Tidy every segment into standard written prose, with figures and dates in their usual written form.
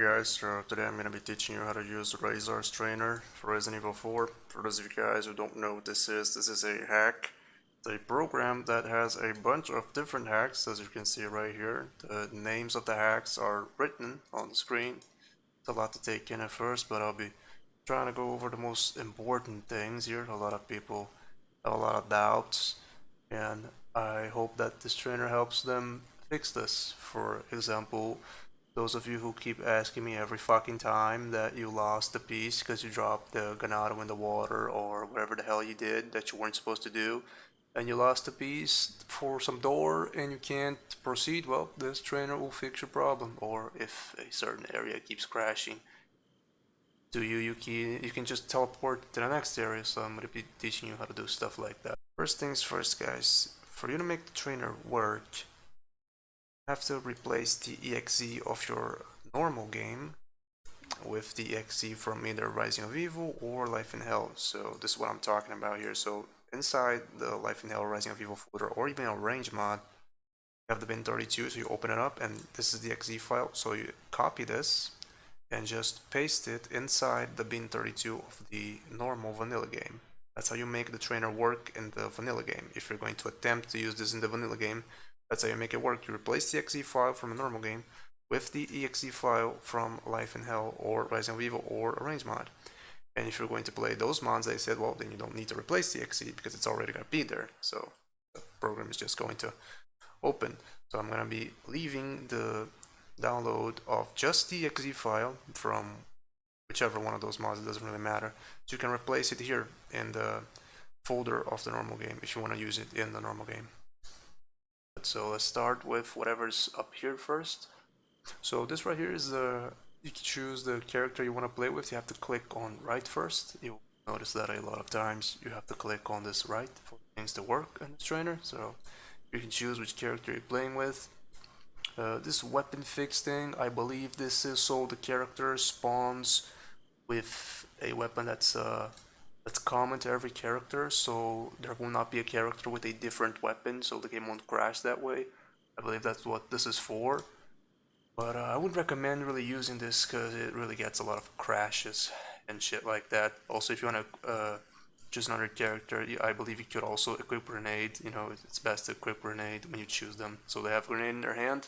Hi guys, so today I'm going to be teaching you how to use Razor's trainer for Resident Evil 4. For those of you guys who don't know what this is a hack. It's a program that has a bunch of different hacks, as you can see right here. The names of the hacks are written on the screen. It's a lot to take in at first, but I'll be trying to go over the most important things here. A lot of people have a lot of doubts, and I hope that this trainer helps them fix this. For example, those of you who keep asking me every fucking time that you lost a piece because you dropped the ganado in the water or whatever the hell you did that you weren't supposed to do, and you lost a piece for some door and you can't proceed, well, this trainer will fix your problem. Or if a certain area keeps crashing to you, you can just teleport to the next area. So I'm going to be teaching you how to do stuff like that. First things first, guys, for you to make the trainer work, have to replace the exe of your normal game with the exe from either Rising of Evil or Life in Hell. So this is what I'm talking about here. So inside the Life in Hell Rising of Evil folder, or even a range mod, you have the bin 32, so you open it up and this is the exe file. So you copy this and just paste it inside the bin 32 of the normal vanilla game. That's how you make the trainer work in the vanilla game. If you're going to attempt to use this in the vanilla game, that's how you make it work. You replace the exe file from a normal game with the exe file from Life in Hell or Rising of Evil or a range mod. And if you're going to play those mods, I said, well, then you don't need to replace the exe because it's already going to be there. So the program is just going to open. So I'm going to be leaving the download of just the exe file from whichever one of those mods, it doesn't really matter. So you can replace it here in the folder of the normal game if you want to use it in the normal game. So let's start with whatever's up here first. So this right here is you can choose the character you want to play with. You have to click on right first. You'll notice that a lot of times you have to click on this right for things to work in this trainer. So you can choose which character you're playing with. This weapon fix thing, I believe this is so the character spawns with a weapon that's common to every character, so there will not be a character with a different weapon, so the game won't crash that way. I believe that's what this is for. But I wouldn't recommend really using this because it really gets a lot of crashes and shit like that. Also, if you want to choose another character, I believe you could also equip grenade. You know, it's best to equip grenade when you choose them, so they have grenade in their hand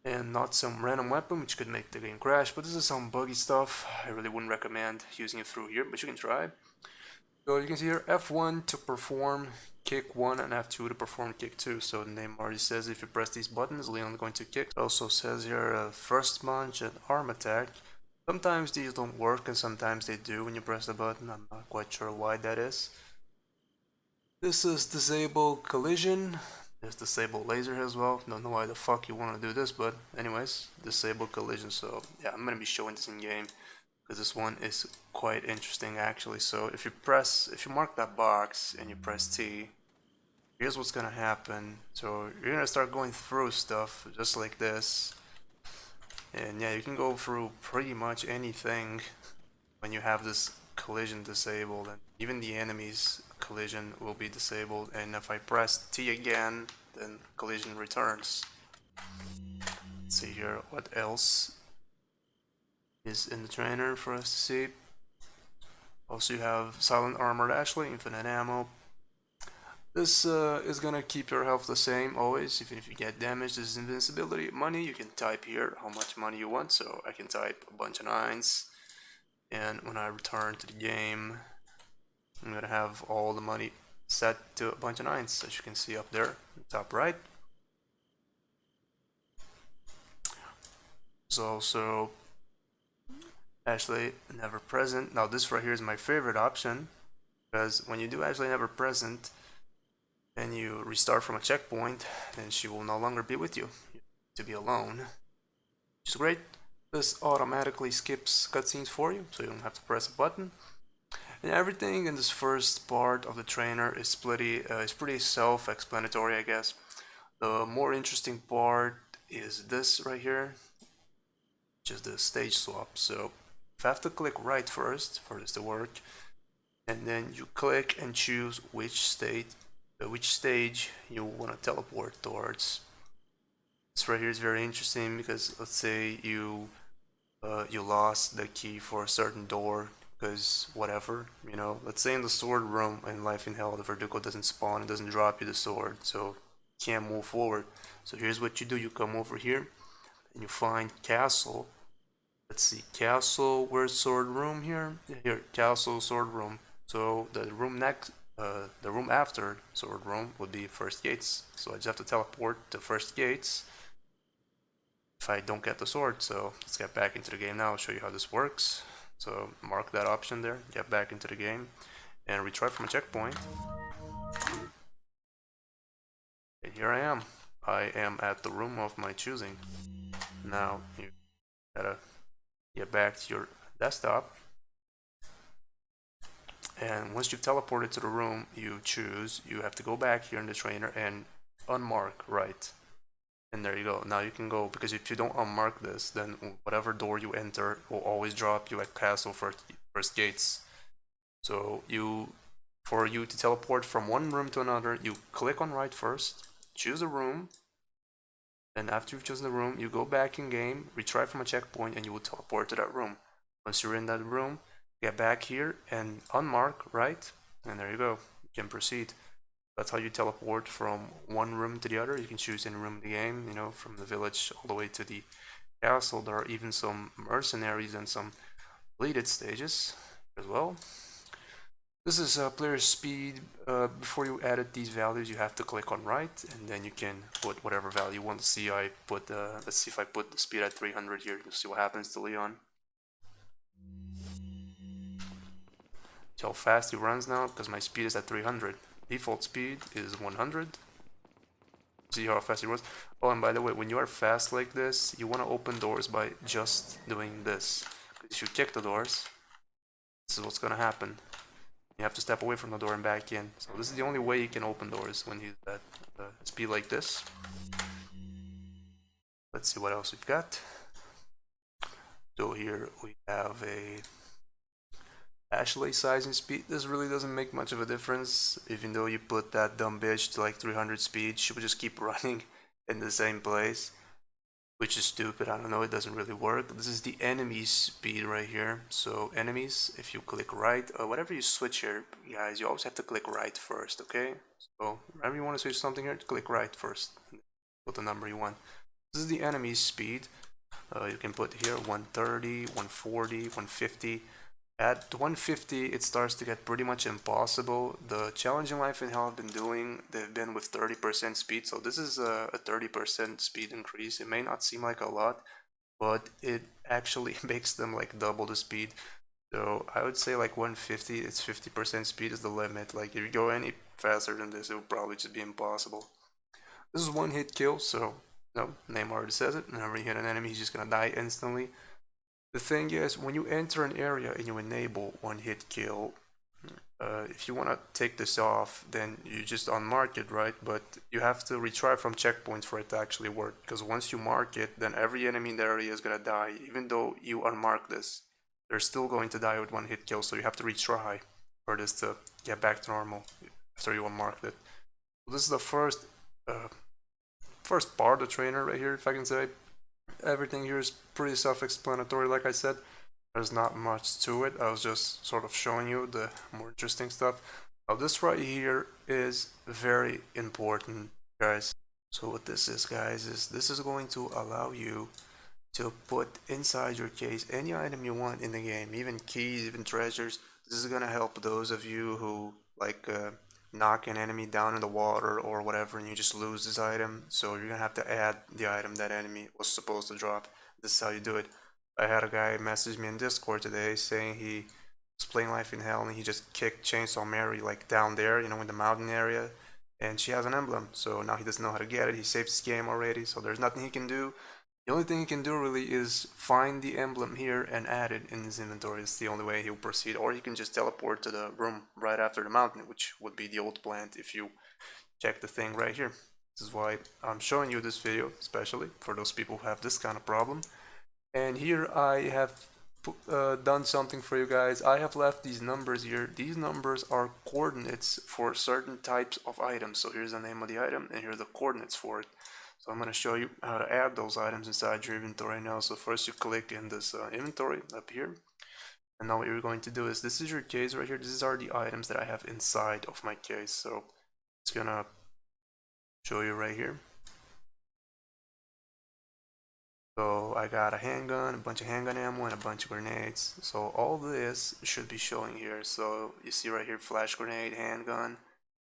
and not some random weapon which could make the game crash. But this is some buggy stuff. I really wouldn't recommend using it through here, but you can try. So you can see here F1 to perform kick 1 and F2 to perform kick 2. So the name already says if you press these buttons, Leon's going to kick. It also says here first punch and arm attack. Sometimes these don't work and sometimes they do when you press the button. I'm not quite sure why that is. This is disable collision. There's disable laser as well. Don't know why the fuck you want to do this, but anyways, disable collision. So yeah, I'm gonna be showing this in game because this one is quite interesting actually. So if you mark that box and you press T, here's what's gonna happen. So you're gonna start going through stuff just like this, and yeah, you can go through pretty much anything when you have this collision disabled, and even the enemy's collision will be disabled. And if I press T again, then collision returns. Let's see here what else is in the trainer for us to see. Also, you have silent armored Ashley, infinite ammo. This is gonna keep your health the same always, even if you get damaged. This is invincibility. Money, you can type here how much money you want. So I can type a bunch of 9s, and when I return to the game, I'm gonna have all the money set to a bunch of 9s, as you can see up there, top right. There's also Ashley never present. Now this right here is my favorite option, because when you do Ashley never present and you restart from a checkpoint, then she will no longer be with you. You need to be alone, which is great. This automatically skips cutscenes for you, so you don't have to press a button. And everything in this first part of the trainer is pretty self-explanatory, I guess. The more interesting part is this right here, which is the stage swap. So you have to click right first for this to work, and then you click and choose which stage you want to teleport towards. This right here is very interesting because let's say you you lost the key for a certain door because whatever, you know, let's say in the sword room in Life in Hell, the Verdugo doesn't spawn, it doesn't drop you the sword, so you can't move forward. So here's what you do: you come over here and you find castle. Let's see, castle, where's sword room here? Here, castle, sword room. So the room next, the room after sword room would be first gates. So I just have to teleport to first gates if I don't get the sword. So let's get back into the game now. I'll show you how this works. So mark that option there, get back into the game, and retry from a checkpoint. And here I am. I am at the room of my choosing. Now you gotta get back to your desktop. And once you've teleported to the room you choose, you have to go back here in the trainer and unmark right. And there you go. Now you can go, because if you don't unmark this, then whatever door you enter will always drop you at castle first gates. So for you to teleport from one room to another, you click on right first, choose a room, and after you've chosen the room, you go back in game, retry from a checkpoint, and you will teleport to that room. Once you're in that room, get back here and unmark right, and there you go. You can proceed. That's how you teleport from one room to the other. You can choose any room in the game, you know, from the village all the way to the castle. There are even some mercenaries and some deleted stages as well. This is player speed. Before you edit these values, you have to click on right, and then you can put whatever value you want to see. I put let's see if I put the speed at 300 here. You'll see what happens to Leon. See how fast he runs now, because my speed is at 300. Default speed is 100. See how fast he runs. Oh, and by the way, when you are fast like this, you want to open doors by just doing this. If you kick the doors, this is what's going to happen. You have to step away from the door and back in. So this is the only way you can open doors, when he's at speed like this. Let's see what else we've got. So here we have a Ashley size and speed. This really doesn't make much of a difference, even though you put that dumb bitch to like 300 speed. She would just keep running in the same place, which is stupid. I don't know, it doesn't really work. This is the enemy's speed right here. So enemies, if you click right, whatever you switch here, guys, you always have to click right first, okay? So whenever you want to switch something here, click right first. Put the number you want. This is the enemy's speed. You can put here 130, 140, 150. At 150, it starts to get pretty much impossible. The challenging Life in Hell I've been doing, they've been with 30% speed, so this is a 30% speed increase. It may not seem like a lot, but it actually makes them like double the speed. So I would say like 150, it's 50% speed is the limit. Like if you go any faster than this, it would probably just be impossible. This is one hit kill, so no, name already says it. Whenever you hit an enemy, he's just gonna die instantly. The thing is, when you enter an area and you enable one hit kill, if you want to take this off, then you just unmark it, right? But you have to retry from checkpoints for it to actually work, because once you mark it, then every enemy in the area is gonna die. Even though you unmark this, they're still going to die with one hit kill, so you have to retry for this to get back to normal after you unmarked it. So this is the first part of the trainer right here, if I can say. Everything here is pretty self-explanatory. Like I said, there's not much to it. I was just sort of showing you the more interesting stuff. Now this right here is very important, guys. So what this is, guys, is this is going to allow you to put inside your case any item you want in the game, even keys, even treasures. This is gonna help those of you who like knock an enemy down in the water or whatever, and you just lose this item. So you're gonna have to add the item that enemy was supposed to drop. This is how you do it. I had a guy message me in Discord today saying he was playing Life in Hell and he just kicked Chainsaw Mary like down there, you know, in the mountain area, and she has an emblem. So now he doesn't know how to get it. He saved his game already, so there's nothing he can do. The only thing he can do really is find the emblem here and add it in his inventory. It's the only way he'll proceed. Or he can just teleport to the room right after the mountain, which would be the old plant if you check the thing right here. This is why I'm showing you this video, especially for those people who have this kind of problem. And here I have done something for you guys. I have left these numbers here. These numbers are coordinates for certain types of items. So here's the name of the item and here are the coordinates for it. So I'm going to show you how to add those items inside your inventory now. So first you click in this inventory up here. And now what you're going to do is, this is your case right here. These are the items that I have inside of my case. So it's going to show you right here. So I got a handgun, a bunch of handgun ammo, and a bunch of grenades. So all this should be showing here. So you see right here, flash grenade, handgun,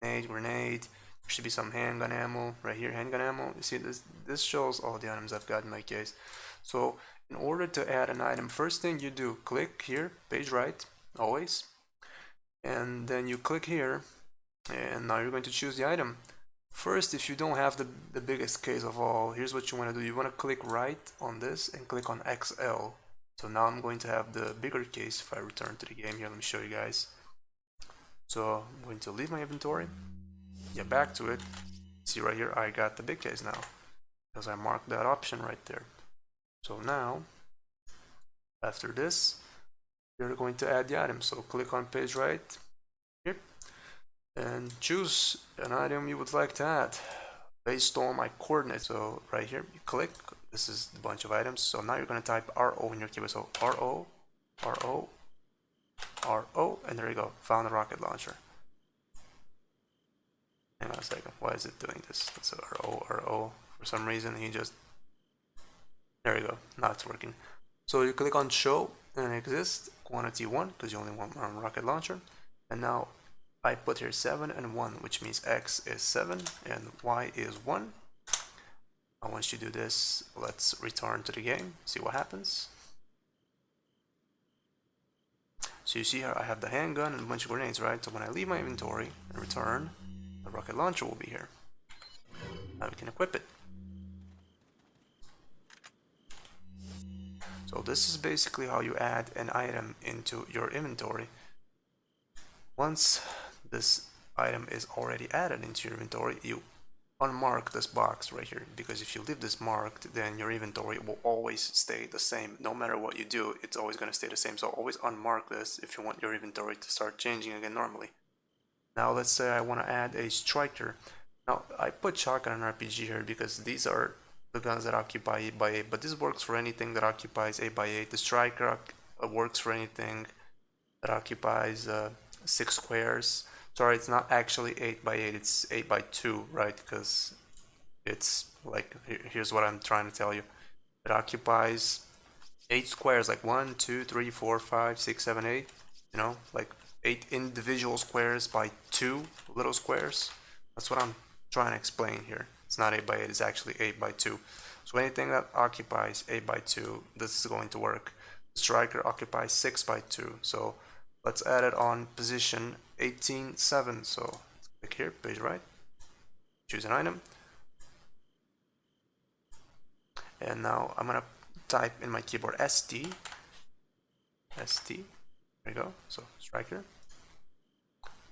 grenade. There should be some handgun ammo right here, handgun ammo. You see this shows all the items I've got in my case. So in order to add an item, first thing you do, click here, page right, always. And then you click here, and now you're going to choose the item. First, if you don't have the biggest case of all, here's what you want to do. You want to click right on this and click on XL. So now I'm going to have the bigger case. If I return to the game here, let me show you guys. So I'm going to leave my inventory, get back to it. See right here, I got the big case now because I marked that option right there. So now, after this, you're going to add the item. So click on page right here and choose an item you would like to add based on my coordinates. So right here, you click, this is a bunch of items. So now you're going to type RO in your keyboard. So RO, RO, RO, and there you go, found the rocket launcher. Hang on a second, why is it doing this? It's a RO, RO. For some reason, there you go, now it's working. So you click on show and exist, quantity 1, because you only want one rocket launcher. And now I put here 7 and 1, which means X is 7 and Y is 1. And once you do this, let's return to the game, see what happens. So you see here I have the handgun and a bunch of grenades, right? So when I leave my inventory and return, the rocket launcher will be here. Now we can equip it. So this is basically how you add an item into your inventory. Once this item is already added into your inventory, you unmark this box right here, because if you leave this marked, then your inventory will always stay the same. No matter what you do, it's always going to stay the same. So always unmark this if you want your inventory to start changing again normally. Now let's say I want to add a striker. Now I put shotgun and RPG here because these are the guns that occupy 8x8, but this works for anything that occupies 8x8. The striker works for anything that occupies 6 squares. Sorry, it's not actually 8x8, it's 8x2, right? Because it's like, here's what I'm trying to tell you. It occupies 8 squares, like 1, 2, 3, 4, 5, 6, 7, 8, you know, like 8 individual squares by 2 little squares. That's what I'm trying to explain here. It's not 8x8, it's actually 8x2. So anything that occupies 8x2, this is going to work. The striker occupies 6x2, so let's add it on position 18.7. So click here, page right, choose an item, and now I'm gonna type in my keyboard ST. There you go. So striker.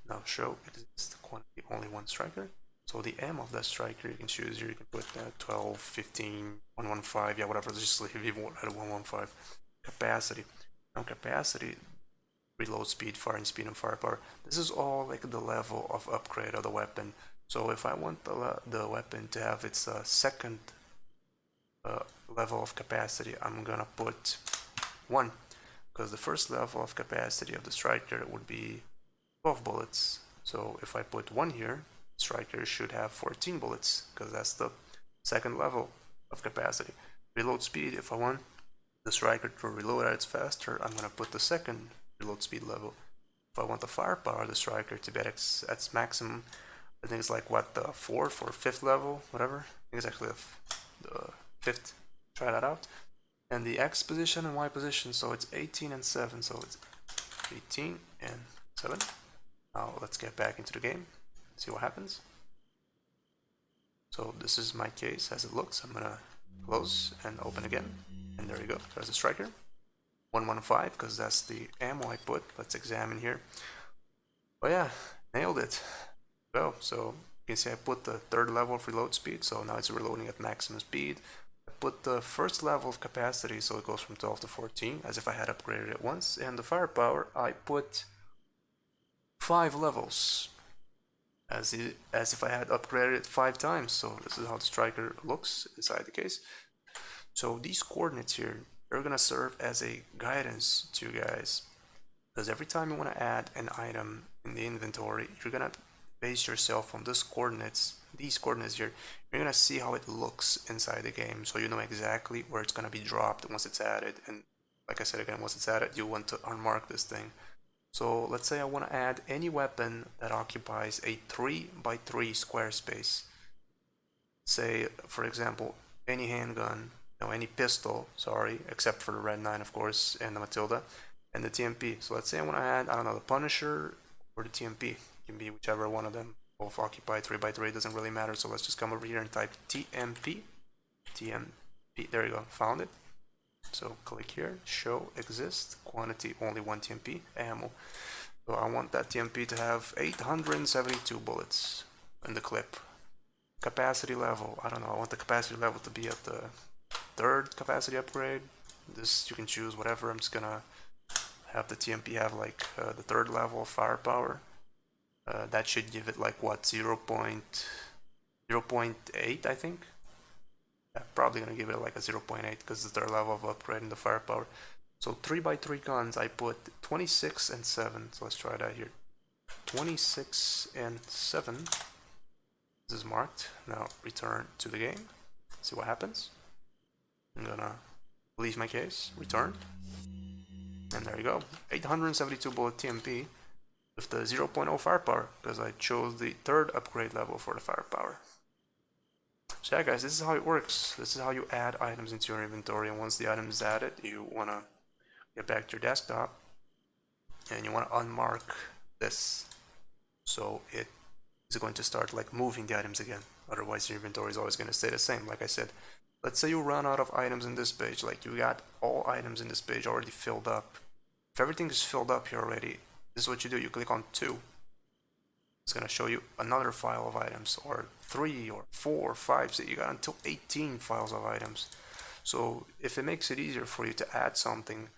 Now show exists quantity, only one striker. So the M of that striker you can choose here. You can put 12, 15, 115, yeah, whatever. Just leave it at 115. Capacity. Now capacity, reload speed, firing speed, and firepower. This is all like the level of upgrade of the weapon. So if I want the weapon to have its second level of capacity, I'm gonna put 1, because the first level of capacity of the striker would be 12 bullets. So if I put 1 here, striker should have 14 bullets, because that's the second level of capacity. Reload speed, if I want the striker to reload at its faster, I'm gonna put the second reload speed level. If I want the firepower of the striker to be at its maximum, I think it's like what, the 4th or 5th level, whatever. I think it's actually the 5th. Try that out. And the X position and Y position, so it's 18 and 7, so it's 18 and 7. Now let's get back into the game, see what happens. So this is my case as it looks. I'm gonna close and open again, and there you go, there's the striker. 115, because that's the ammo I put. Let's examine here. Oh yeah, nailed it. Well, so you can see I put the 3rd level of reload speed, so now it's reloading at maximum speed. I put the 1st level of capacity, so it goes from 12 to 14, as if I had upgraded it once. And the firepower, I put 5 levels as if I had upgraded it 5 times. So this is how the striker looks inside the case. So these coordinates here, they're gonna serve as a guidance to you guys, because every time you want to add an item in the inventory, you're gonna base yourself on these coordinates here. You're gonna see how it looks inside the game, so you know exactly where it's gonna be dropped once it's added. And like I said again, once it's added, you want to unmark this thing. So let's say I want to add any weapon that occupies a 3x3 square space. Say, for example, any handgun, no, any pistol, sorry, except for the Red 9, of course, and the Matilda, and the TMP. So let's say I want to add, I don't know, the Punisher or the TMP. It can be whichever one of them. Both occupy 3x3, doesn't really matter. So let's just come over here and type TMP. TMP, there you go, found it. So click here, show exist, quantity only 1 TMP, ammo. So I want that TMP to have 872 bullets in the clip. Capacity level, I don't know, I want the capacity level to be at the 3rd capacity upgrade. This, you can choose whatever. I'm just gonna have the TMP have like the 3rd level of firepower. That should give it like what, 0.8, I think. Yeah, probably gonna give it like a 0.8 because it's 3rd level of upgrade in the firepower. So 3x3 guns, I put 26 and 7. So let's try that here. 26 and 7. This is marked. Now return to the game. See what happens. I'm gonna leave my case, return, and there you go. 872 bullet TMP with the 0.0 firepower, because I chose the 3rd upgrade level for the firepower. So yeah guys, this is how it works. This is how you add items into your inventory, and once the item is added, you want to get back to your desktop and you want to unmark this, so it is going to start like moving the items again. Otherwise your inventory is always going to stay the same. Like I said, let's say you run out of items in this page, like you got all items in this page already filled up. If everything is filled up here already, this is what you do. You click on 2. It's going to show you another file of items, or 3 or 4 or 5, so you got until 18 files of items. So if it makes it easier for you to add something,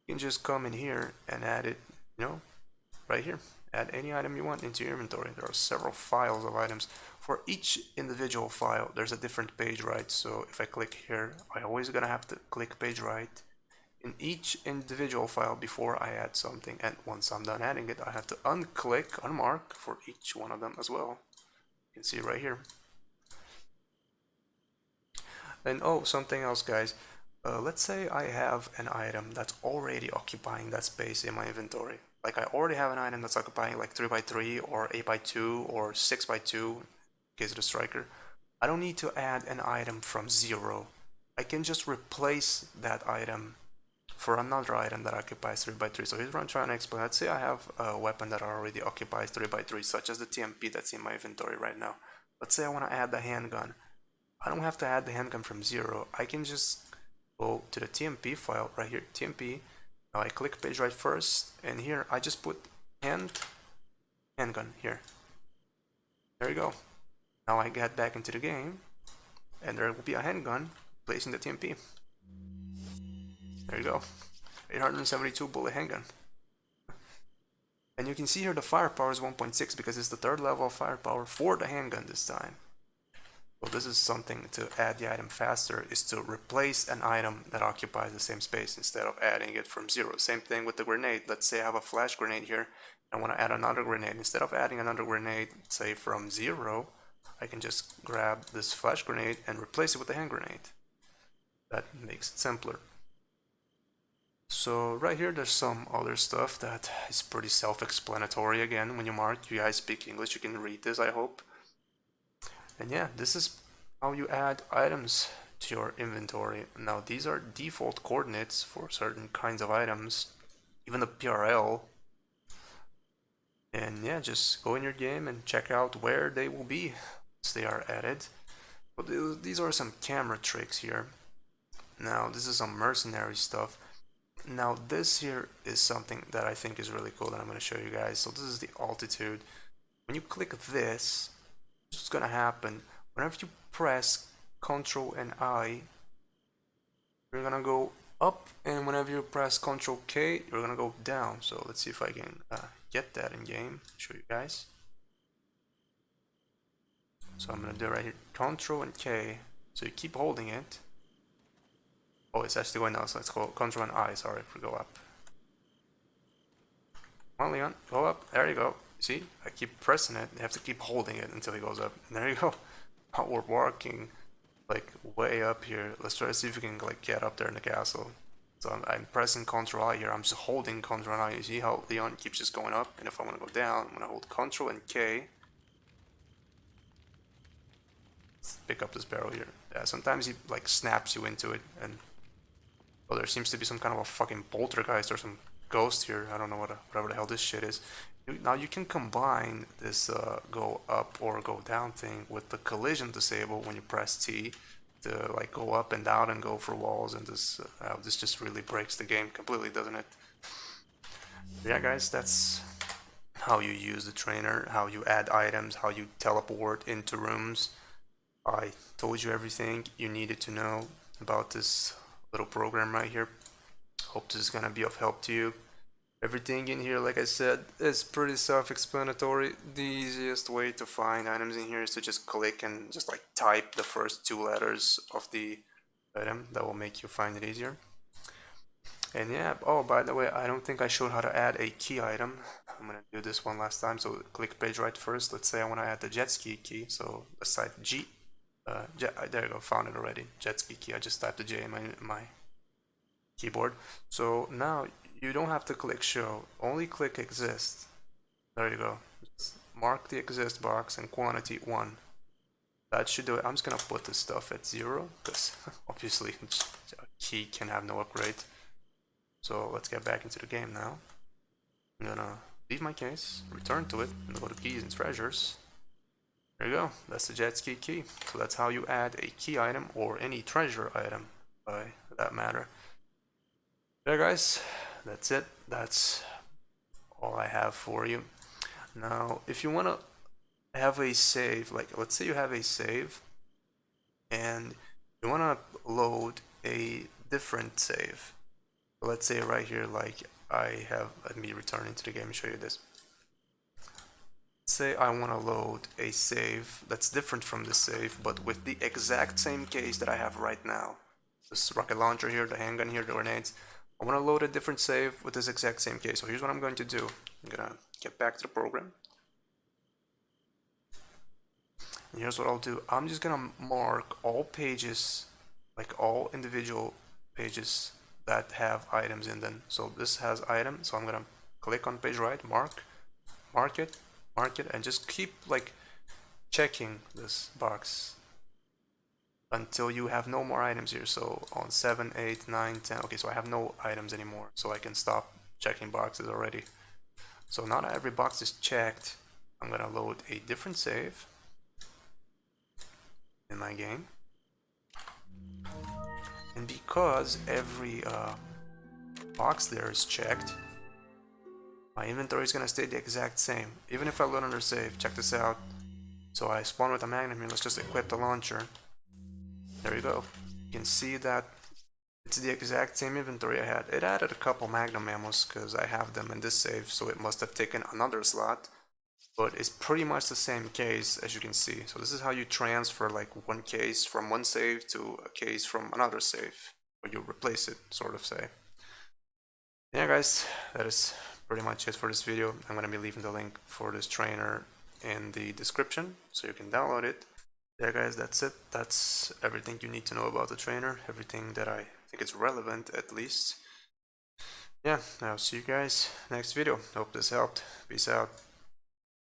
you can just come in here and add it, you know, right here. Add any item you want into your inventory. There are several files of items. For each individual file, there's a different page right. So if I click here, I always gonna have to click page right in each individual file before I add something. And once I'm done adding it, I have to unmark for each one of them as well. You can see right here. And oh, something else, guys. Let's say I have an item that's already occupying that space in my inventory. Like I already have an item that's occupying like 3x3 or 8x2 or 6x2 in case of the striker. I don't need to add an item from 0. I can just replace that item for another item that occupies 3x3. So here's what I'm trying to explain. Let's say I have a weapon that already occupies 3x3, such as the TMP that's in my inventory right now. Let's say I want to add the handgun. I don't have to add the handgun from 0. I can just go to the TMP file right here, TMP. Now I click page right first, and here I just put handgun here. There you go. Now I get back into the game, and there will be a handgun placing the TMP. There you go. 872 bullet handgun. And you can see here the firepower is 1.6 because it's the 3rd level of firepower for the handgun this time. So this is something to add the item faster, is to replace an item that occupies the same space instead of adding it from 0. Same thing with the grenade. Let's say I have a flash grenade here. I want to add another grenade. Instead of adding another grenade, say from 0, I can just grab this flash grenade and replace it with a hand grenade. That makes it simpler. So right here there's some other stuff that is pretty self-explanatory. Again, when you mark, you guys speak English, you can read this, I hope. And yeah, this is how you add items to your inventory. Now these are default coordinates for certain kinds of items, even the PRL. And yeah, just go in your game and check out where they will be once they are added. But these are some camera tricks here. Now this is some mercenary stuff. Now this here is something that I think is really cool that I'm going to show you guys. So this is the altitude. When you click this, what's going to happen, whenever you press Ctrl and I, you're going to go up, and whenever you press Ctrl K, you're going to go down. So let's see if I can get that in game, show you guys. So I'm gonna do right here, Control and K. So you keep holding it. Oh, it's actually going down, so let's go Control and I, sorry, for go up. Come on, Leon, go up. There you go. See, I keep pressing it. You have to keep holding it until it goes up. And there you go. Now we're walking like way up here. Let's try to see if we can like get up there in the castle. So I'm pressing Control I here. I'm just holding Control I. You see how Leon keeps just going up? And if I want to go down, I'm gonna hold Control and K. Let's pick up this barrel here. Yeah, sometimes he like snaps you into it, and oh, there seems to be some kind of a fucking poltergeist or some ghost here. I don't know whatever the hell this shit is. Now you can combine this go up or go down thing with the collision disable when you press T to like go up and down and go for walls, and this just really breaks the game completely, doesn't it? Yeah, guys, that's how you use the trainer, how you add items, how you teleport into rooms. I told you everything you needed to know about this little program right here. Hope this is gonna be of help to you. Everything in here, like I said, is pretty self-explanatory. The easiest way to find items in here is to just click and just like type the first 2 letters of the item. That will make you find it easier. And yeah, oh, by the way, I don't think I showed how to add a key item. I'm gonna do this one last time. So click page right first. Let's say I want to add the jet ski key. So let's type G. There you go, found it already. Jet ski key. I just typed the J in my keyboard. So now you don't have to click show, only click exist. There you go. Just mark the exist box and quantity 1. That should do it. I'm just gonna put this stuff at 0 because obviously a key can have no upgrade. So let's get back into the game now. I'm gonna leave my case, return to it, and go to keys and treasures. There you go. That's the jet ski key. So that's how you add a key item or any treasure item, by that matter. There, guys, that's it. That's all I have for you. Now, if you want to have a save, like let's say you have a save and you want to load a different save. So let's say right here, like I have, let me return into the game and show you this. Say I want to load a save that's different from this save, but with the exact same case that I have right now. This rocket launcher here, the handgun here, the grenades. I want to load a different save with this exact same case. So here's what I'm going to do. I'm going to get back to the program. And here's what I'll do. I'm just going to mark all pages, like all individual pages that have items in them. So this has item. So I'm going to click on page right, mark it, and just keep like checking this box until you have no more items here. So on 7, 8, 9, 10. Okay, so I have no items anymore, so I can stop checking boxes already. So now that every box is checked, I'm gonna load a different save in my game. And because every box there is checked, my inventory is gonna stay the exact same. Even if I load another save, check this out. So I spawn with a magnum here. Let's just equip the launcher. There you go. You can see that it's the exact same inventory I had. It added a couple magnum ammos because I have them in this save, so it must have taken another slot. But it's pretty much the same case, as you can see. So this is how you transfer like one case from one save to a case from another save, or you replace it, sort of say. Yeah, guys, that is pretty much it for this video. I'm gonna be leaving the link for this trainer in the description, so you can download it. Yeah, guys, that's it. That's everything you need to know about the trainer. Everything that I think is relevant, at least. Yeah, I'll see you guys next video. Hope this helped. Peace out.